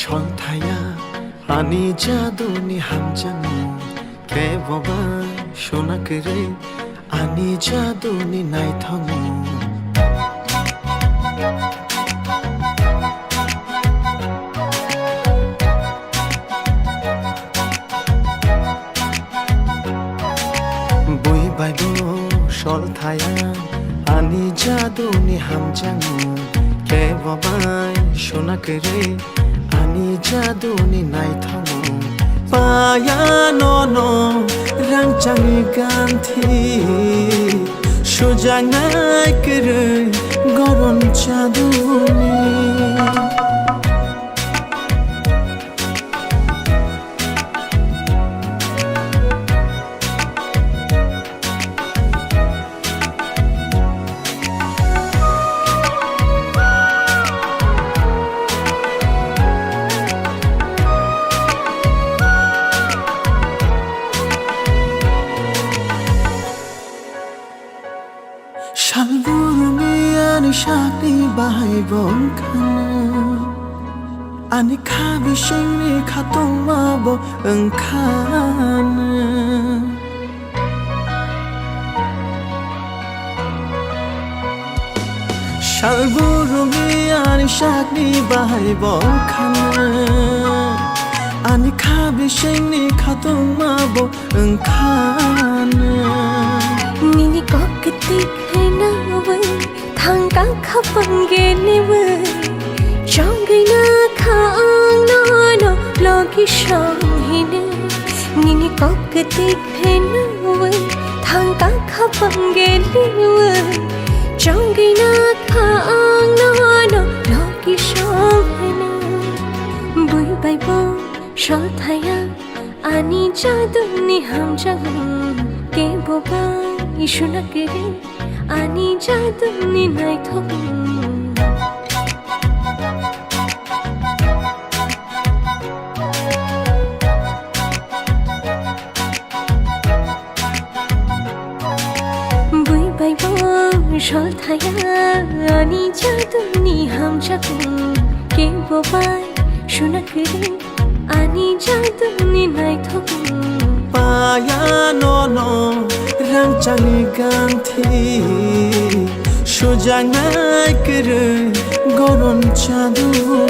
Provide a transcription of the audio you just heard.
সন্থায়া আনি জাদুনি হামজানো কে বাবা সোনাকরে আনি জাদুনি নাইথনো বই বাইব সন্থায়া আনি জাদুনি হামজানো কে বাবা সোনাকরে ani jaduni naithano payano no rangchani ganthi sujangai kere goron jaduni Shalburumi ani shakni bahai bongkana ani khabi shingni khatoma bo engkhana Shalburumi ani shakni bahai bongkana ani khabi shingni khatoma bo engkhana Nini koktik na vơi thang cá khắp bằng ghê nê vơi trong gây na khang nó lo ki song hi nê Nini koktik na vơi thang cá khắp bằng ghê nê vơi trong gây na khang nó lo ki song hi nê bui bay bo shol thaya ani jaduni ham jagung ke boba ishuna kere ani jaduni naithano bui baibo shol thaya ani jaduni ham jagung ke bobai shuna kere ani jaduni naithano payano no rangchani ganthi sujangai kere goron jaduni